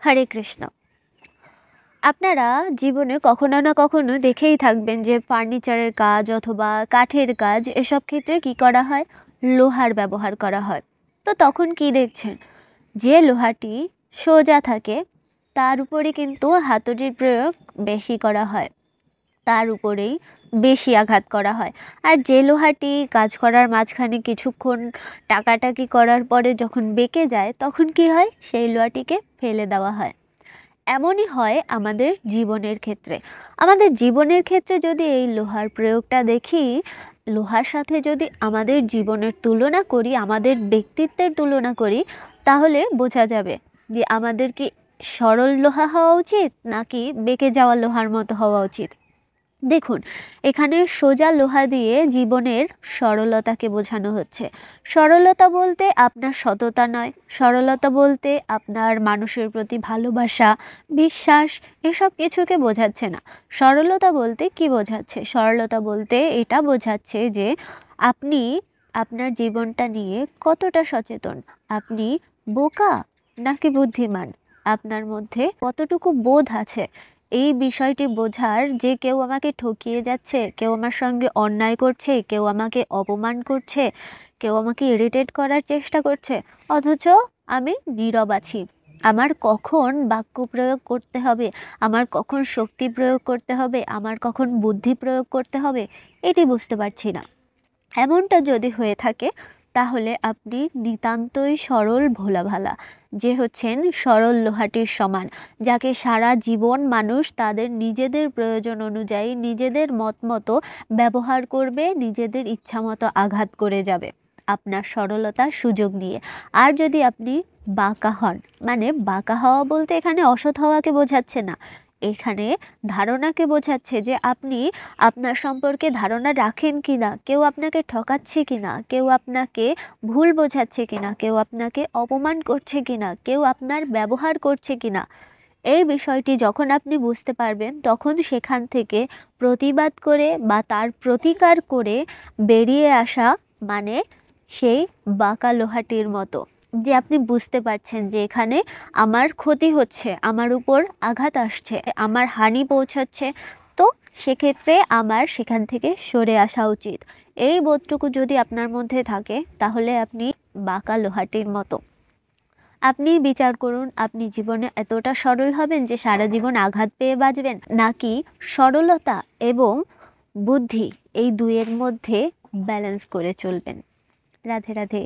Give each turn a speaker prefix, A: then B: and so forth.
A: হরে কৃষ্ণ। আপনারা জীবনে কখনো না কখনো দেখেই থাকবেন যে ফার্নিচারের কাজ অথবা কাঠের কাজ এসব ক্ষেত্রে কি করা হয়, লোহার ব্যবহার করা হয়। তো তখন কি দেখছেন, যে লোহাটি সোজা থাকে তার উপরে কিন্তু হাতুড়ির প্রয়োগ বেশি করা হয়, তার উপরেই বেশি আঘাত করা হয়। আর যে লোহাটি কাজ করার মাঝখানে কিছুক্ষণ টাকাটাকি করার পরে যখন বেঁকে যায় তখন কি হয়, সেই লোহাটিকে ফেলে দেওয়া হয়। এমনই হয় আমাদের জীবনের ক্ষেত্রে। আমাদের জীবনের ক্ষেত্রে যদি এই লোহার প্রয়োগটা দেখি, লোহার সাথে যদি আমাদের জীবনের তুলনা করি, আমাদের ব্যক্তিত্বের তুলনা করি, তাহলে বোঝা যাবে যে আমাদের কি সরল লোহা হওয়া উচিত নাকি বেঁকে যাওয়া লোহার মতো হওয়া উচিত। দেখুন, এখানে সোজা লোহা দিয়ে জীবনের সরলতাকে বোঝানো হচ্ছে। সরলতা বলতে আপনার সততা নয়, সরলতা বলতে আপনার মানুষের প্রতি ভালোবাসা, বিশ্বাস, এসব কিছুকে বোঝাচ্ছে না। সরলতা বলতে কি বোঝাচ্ছে? সরলতা বলতে এটা বোঝাচ্ছে যে আপনি আপনার জীবনটা নিয়ে কতটা সচেতন, আপনি বোকা নাকি বুদ্ধিমান, আপনার মধ্যে কতটুকু বোধ আছে। এই বিষয়টি বোঝার যে কেউ আমাকে ঠকিয়ে যাচ্ছে, কেউ আমার সঙ্গে অন্যায় করছে, কেউ আমাকে অপমান করছে, কেউ আমাকে ইরিটেট করার চেষ্টা করছে, অথচ আমি নীরব আছি। আমার কখন বাক্য প্রয়োগ করতে হবে, আমার কখন শক্তি প্রয়োগ করতে হবে, আমার কখন বুদ্ধি প্রয়োগ করতে হবে, এটি বুঝতে পারছি না। এমনটা যদি হয়ে থাকে তাহলে আপনি নিতান্তই সরল ভোলাভালা, যে হচ্ছেন সরল লোহাটির সমান, যাকে সারা জীবন মানুষ তাদের নিজেদের প্রয়োজন অনুযায়ী নিজেদের মত মতো ব্যবহার করবে, নিজেদের ইচ্ছা মতো আঘাত করে যাবে আপনার সরলতার সুযোগ নিয়ে। আর যদি আপনি বাঁকা হন, মানে বাঁকা হওয়া বলতে এখানে অসৎ হওয়াকে বোঝাচ্ছে না, এখানে ধারণাকে বোঝাচ্ছে যে আপনি আপনার সম্পর্কে ধারণা রাখেন কি না, কেউ আপনাকে ঠকাচ্ছে কি না, কেউ আপনাকে ভুল বোঝাচ্ছে কি না, কেউ আপনাকে অপমান করছে কি না, কেউ আপনার ব্যবহার করছে কি না। এই বিষয়টি যখন আপনি বুঝতে পারবেন তখন সেখান থেকে প্রতিবাদ করে বা তার প্রতিকার করে বেরিয়ে আসা, মানে সেই বাঁকা লোহাটির মতো, যে আপনি বুঝতে পারছেন যে এখানে আমার ক্ষতি হচ্ছে, আমার উপর আঘাত আসছে, আমার হানি পৌঁছাচ্ছে, তো সেক্ষেত্রে আমার সেখান থেকে সরে আসা উচিত। এই বোধটুকু যদি আপনার মধ্যে থাকে তাহলে আপনি বাঁকা লোহাটির মতো। আপনি বিচার করুন, আপনি জীবনে এতটা সরল হবেন যে সারা জীবন আঘাত পেয়ে বাঁচবেন, নাকি সরলতা এবং বুদ্ধি এই দুইয়ের মধ্যে ব্যালেন্স করে চলবেন। রাধে রাধে।